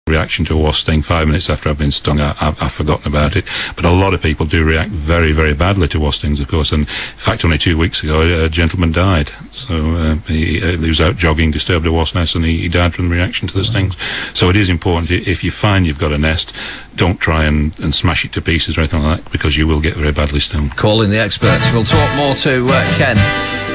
reaction to a wasp sting 5 minutes after I've been stung. I've forgotten about it. But a lot of people do react very, very badly to wasp stings, of course. And in fact, only 2 weeks ago, a gentleman died. So he was out jogging, disturbed a wasp nest, and he died from the reaction to the stings. So it is important, if you find you've got a nest, don't try and smash it to pieces or anything like that, because you will get very badly stung. Calling the experts. We'll talk more to Ken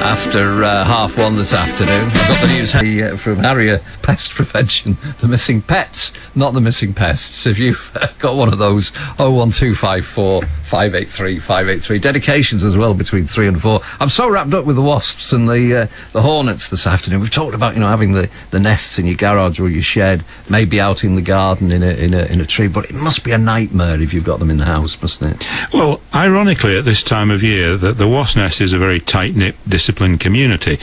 after 1:30 this afternoon. I've got the news from Harrier Pest Prevention. The missing pets, not the missing pests. If you've got one of those, 01254 583 583. Dedications as well between 3 and 4. I'm so wrapped up with the wasps and the hornets this afternoon. We've talked about, having the nests in your garage or your shed, maybe out in the garden in a tree, but it must be a nightmare if you've got them in the house, mustn't it? Well, ironically, at this time of year, the wasp nest is a very tight-knit, disciplined community,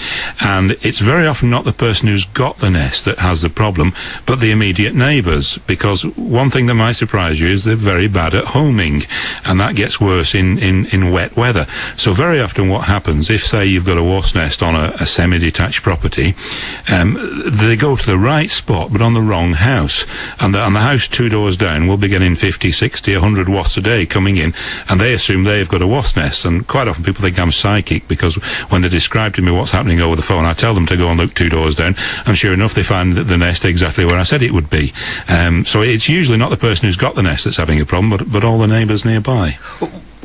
and it's very often not the person who's got the nest that has the problem, but the immediate neighbours, because one thing that might surprise you is they're very bad at homing, and that gets worse in wet weather. So very often what happens, if, say, you've got a wasp nest on a semi-detached property, they go to the right spot, but on the wrong house, and the house 2 doors down will be getting 50, 60, 100 wasps a day coming in, and they assume they've got a wasp nest. And quite often people think I'm psychic, because when they describe to me what's happening over the phone, I tell them to go and look 2 doors down, and sure enough they find the nest exactly where I said it would be. So it's usually not the person who's got the nest that's having a problem, but all the neighbours nearby.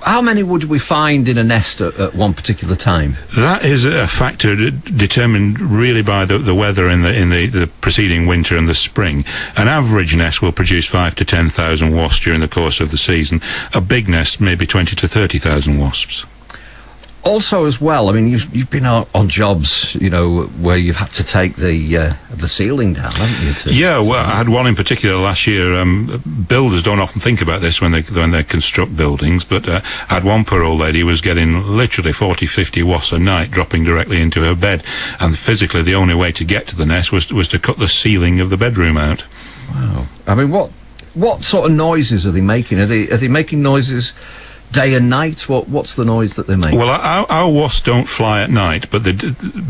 How many would we find in a nest at one particular time? That is a factor determined really by the weather in the preceding winter and the spring. An average nest will produce 5,000 to 10,000 wasps during the course of the season. A big nest, maybe 20,000 to 30,000 wasps. Also, as well, I mean, you've been on jobs, where you've had to take the ceiling down, haven't you? Yeah, well, I had one in particular last year. Builders don't often think about this when they construct buildings, but I had one poor old lady who was getting literally 40, 50 wasps a night dropping directly into her bed, and physically the only way to get to the nest was to cut the ceiling of the bedroom out. Wow. I mean, what sort of noises are they making? Are they making noises day and night? What's the noise that they make? Well, our wasps don't fly at night, but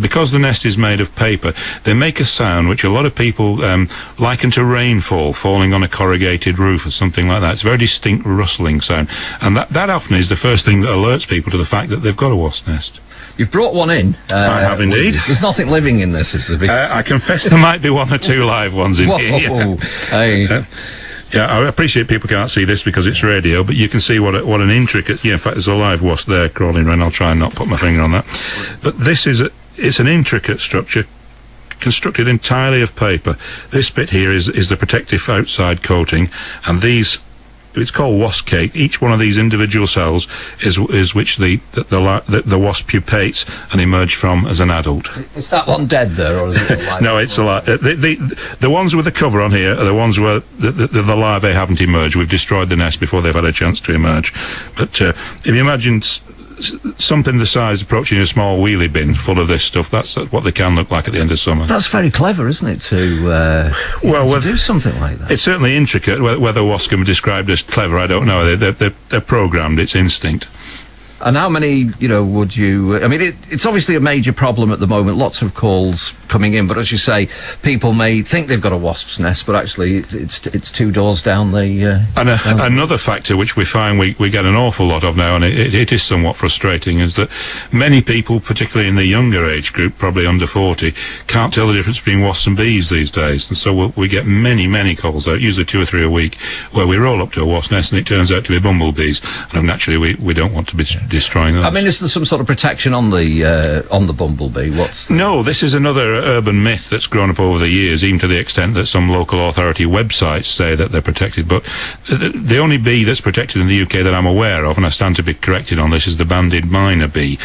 because the nest is made of paper, they make a sound which a lot of people liken to rainfall falling on a corrugated roof or something like that. It's a very distinct rustling sound, and that often is the first thing that alerts people to the fact that they've got a wasp nest. You've brought one in. I have indeed. There's nothing living in this, is there? I confess there might be 1 or 2 live ones in here. Hey. Yeah, I appreciate people can't see this because it's radio, but you can see what an intricate... Yeah, in fact, there's a live wasp there crawling around. I'll try and not put my finger on that. But this is it's an intricate structure constructed entirely of paper. This bit here is the protective outside coating, and these... It's called wasp cake. Each one of these individual cells is which the wasp pupates and emerge from as an adult. Is that one dead there, or is it alive? No, it's alive. The ones with the cover on here are the ones where the larvae haven't emerged. We've destroyed the nest before they've had a chance to emerge. But if you imagine something the size approaching a small wheelie bin full of this stuff, that's what they can look like at the end of summer. That's very clever, isn't it, to do something like that? It's certainly intricate. Whether wasps can be described as clever, I don't know. They're programmed. It's instinct. And how many, would you... I mean, it's obviously a major problem at the moment. Lots of calls coming in, but as you say, people may think they've got a wasp's nest, but actually it's 2 doors down the... Another factor which we find we get an awful lot of now, and it is somewhat frustrating, is that many people, particularly in the younger age group, probably under 40, can't tell the difference between wasps and bees these days. And so we get many, many calls out, usually 2 or 3 a week, where we roll up to a wasp nest and it turns out to be bumblebees. And naturally, we don't want to be destroying those. I mean, is there some sort of protection on the bumblebee? No, this is another urban myth that's grown up over the years, even to the extent that some local authority websites say that they're protected. But the only bee that's protected in the UK that I'm aware of, and I stand to be corrected on this, is the banded myna bee.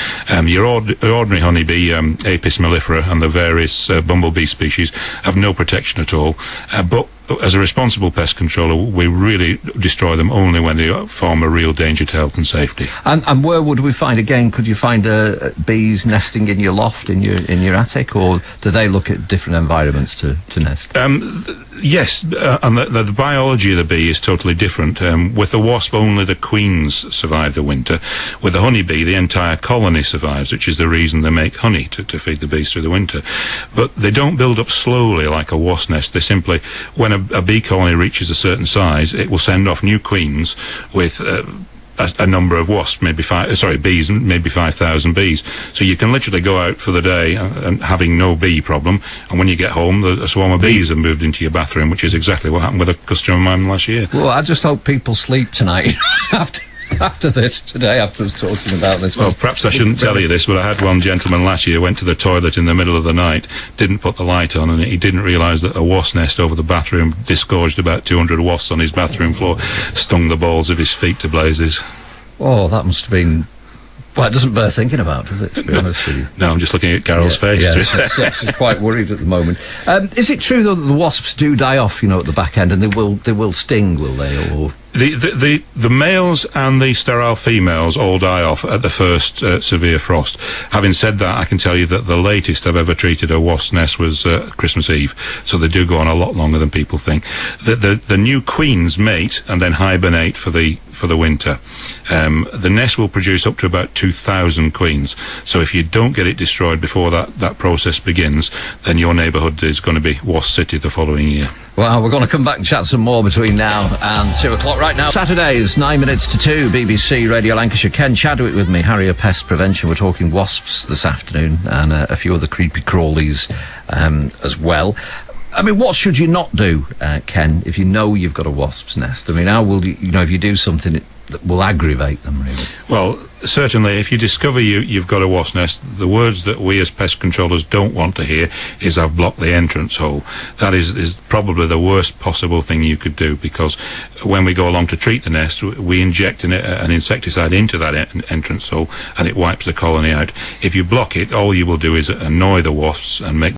Your ordinary honeybee, Apis mellifera, and the various bumblebee species have no protection at all. But as a responsible pest controller, we really destroy them only when they form a real danger to health and safety. And where would we find, again, could you find bees nesting in your loft, in your attic, or do they look at different environments to nest? Yes, and the biology of the bee is totally different. With the wasp, only the queens survive the winter. With the honeybee, the entire colony survives, which is the reason they make honey, to feed the bees through the winter. But they don't build up slowly like a wasp nest. They simply, when a bee colony reaches a certain size, it will send off new queens with a number of wasps, bees, maybe 5,000 bees. So you can literally go out for the day and having no bee problem, and when you get home, a swarm of bees have moved into your bathroom, which is exactly what happened with a customer of mine last year. Well, I just hope people sleep tonight after this today, after us talking about this. Well, perhaps I shouldn't tell you this, but I had one gentleman last year went to the toilet in the middle of the night, didn't put the light on, and he didn't realise that a wasp nest over the bathroom disgorged about 200 wasps on his bathroom floor, stung the balls of his feet to blazes. Oh, that must have been... Well, it doesn't bear thinking about, does it, to be honest with you? No, I'm just looking at Carol's face. Yeah, she's quite worried at the moment. Is it true, though, that the wasps do die off, at the back end, and they will sting, will they? Or The males and the sterile females all die off at the first severe frost. Having said that, I can tell you that the latest I've ever treated a wasp nest was Christmas Eve, so they do go on a lot longer than people think. The new queens mate and then hibernate for the winter. The nest will produce up to about 2,000 queens, so if you don't get it destroyed before that process begins, then your neighbourhood is going to be Wasp City the following year. Well, we're going to come back and chat some more between now and 2 o'clock. Right now, Saturdays, 9 minutes to 2, BBC Radio Lancashire. Ken Chadwick with me, Harrier Pest Prevention. We're talking wasps this afternoon and a few other creepy crawlies as well. I mean, what should you not do, Ken, if you know you've got a wasp's nest? I mean, how will you, if you do something that will aggravate them, really? Well, certainly, if you discover you've got a wasp nest, the words that we as pest controllers don't want to hear is, "I've blocked the entrance hole." That is probably the worst possible thing you could do, because when we go along to treat the nest, we inject an insecticide into that entrance hole, and it wipes the colony out. If you block it, all you will do is annoy the wasps and make